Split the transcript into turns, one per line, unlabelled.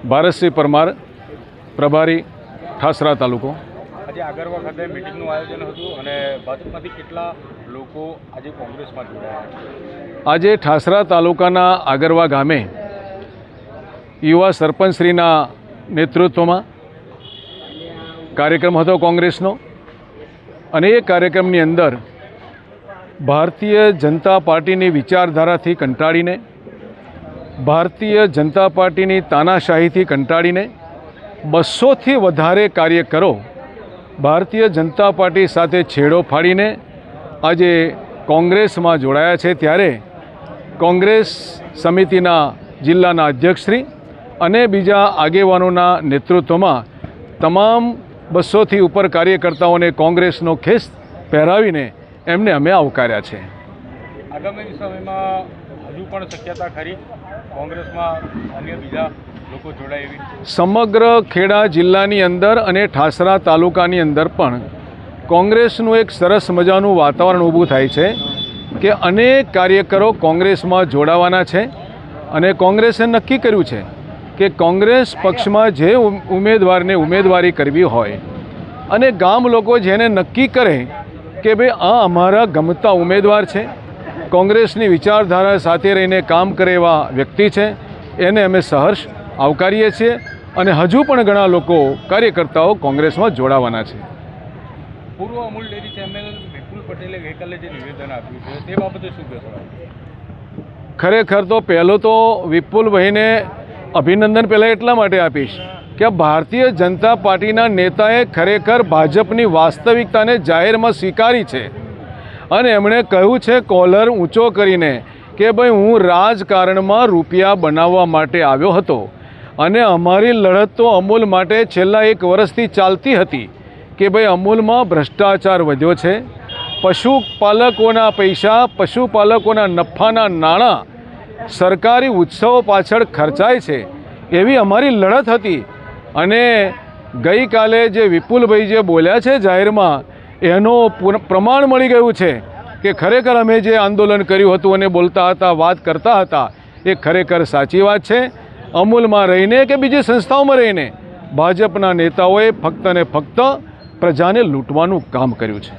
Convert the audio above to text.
ભારતસિંહ પરમાર, પ્રભારી ઠાસરા તાલુકો।
આજે આગરવા ખાતે મીટિંગનું આયોજન હતું અને ભાજપમાંથી કેટલા લોકો આજે કોંગ્રેસમાં જોડાયા?
આજે ઠાસરા તાલુકાના આગરવા ગામે યુવા સરપંચશ્રીના નેતૃત્વમાં કાર્યક્રમ હતો કોંગ્રેસનો, અને એ કાર્યક્રમની અંદર ભારતીય જનતા પાર્ટીની વિચારધારાથી કંટાળીને, ભારતીય જનતા પાર્ટીની તાનાશાહીથી કંટાળીને 200થી વધારે કાર્યકરો ભારતીય જનતા પાર્ટી સાથે છેડો ફાડીને આજે કોંગ્રેસમાં જોડાયા છે। ત્યારે કોંગ્રેસ સમિતિના જિલ્લાના અધ્યક્ષશ્રી અને બીજા આગેવાનોના નેતૃત્વમાં તમામ 200થી ઉપર કાર્યકર્તાઓને કોંગ્રેસનો ખેસ પહેરાવીને એમને અમે આવકાર્યા છે।
આગામી સમયમાં હજુ પણ શક્યતા ખરી કોંગ્રેસમાં અન્ય બીજા લોકો જોડાય એવી?
સમગ્ર ખેડા જિલ્લાની અંદર અને ઠાસરા તાલુકાની અંદર પણ કોંગ્રેસનું એક સરસ મજાનું વાતાવરણ ઊભું થાય છે કે અનેક કાર્યકરો કોંગ્રેસમાં જોડાવાના છે, અને કોંગ્રેસે નક્કી કર્યું છે કે કોંગ્રેસ પક્ષમાં જે ઉમેદવારને ઉમેદવારી કરવી હોય અને ગામ લોકો જેને નક્કી કરે કે ભાઈ આ અમારા ગમતા ઉમેદવાર છે, કોંગ્રેસની વિચારધારા સાથે રહીને કામ કરે એવા વ્યક્તિ છે, એને અમે સહર્ષ આવકારીએ છીએ, અને હજુ પણ ઘણા લોકો કાર્યકર્તાઓ કોંગ્રેસમાં જોડાવાના છે।
પૂર્વ અમૂલ ડેરી ચેરમેન વિપુલ પટેલે ગઈકાલે જે નિવેદન આપ્યું છે તે બાબતે શું કહેશો?
ખરેખર તો પહેલું તો વિપુલભાઈને અભિનંદન પહેલાં એટલા માટે આપીશ કે ભારતીય જનતા પાર્ટીના નેતાએ ખરેખર ભાજપની વાસ્તવિકતાને જાહેરમાં સ્વીકારી છે, અને એમણે કહ્યું છે કોલર ઊંચો કરીને કે ભાઈ હું રાજકારણમાં રૂપિયા બનાવવા માટે આવ્યો હતો, અને અમારી લડત તો અમૂલ માટે છેલ્લા 1 વર્ષથી ચાલતી હતી કે ભાઈ અમૂલમાં ભ્રષ્ટાચાર વધ્યો છે, પશુપાલકોના પૈસા, પશુપાલકોના નફાના નાણાં સરકારી ઉત્સવો પાછળ ખર્ચાય છે, એવી અમારી લડત હતી। અને ગઈકાલે જે વિપુલભાઈ જે બોલ્યા છે જાહેરમાં, એનું પ્રમાણ મળી ગયું છે કે ખરેખર અમે જે આંદોલન કર્યું હતું અને બોલતા હતા, વાત કરતા હતા, એ ખરેખર સાચી વાત છે। અમૂલમાં રહીને કે બીજી સંસ્થાઓમાં રહીને ભાજપના નેતાઓએ ફક્ત ને ફક્ત પ્રજાને લૂંટવાનું કામ કર્યું છે।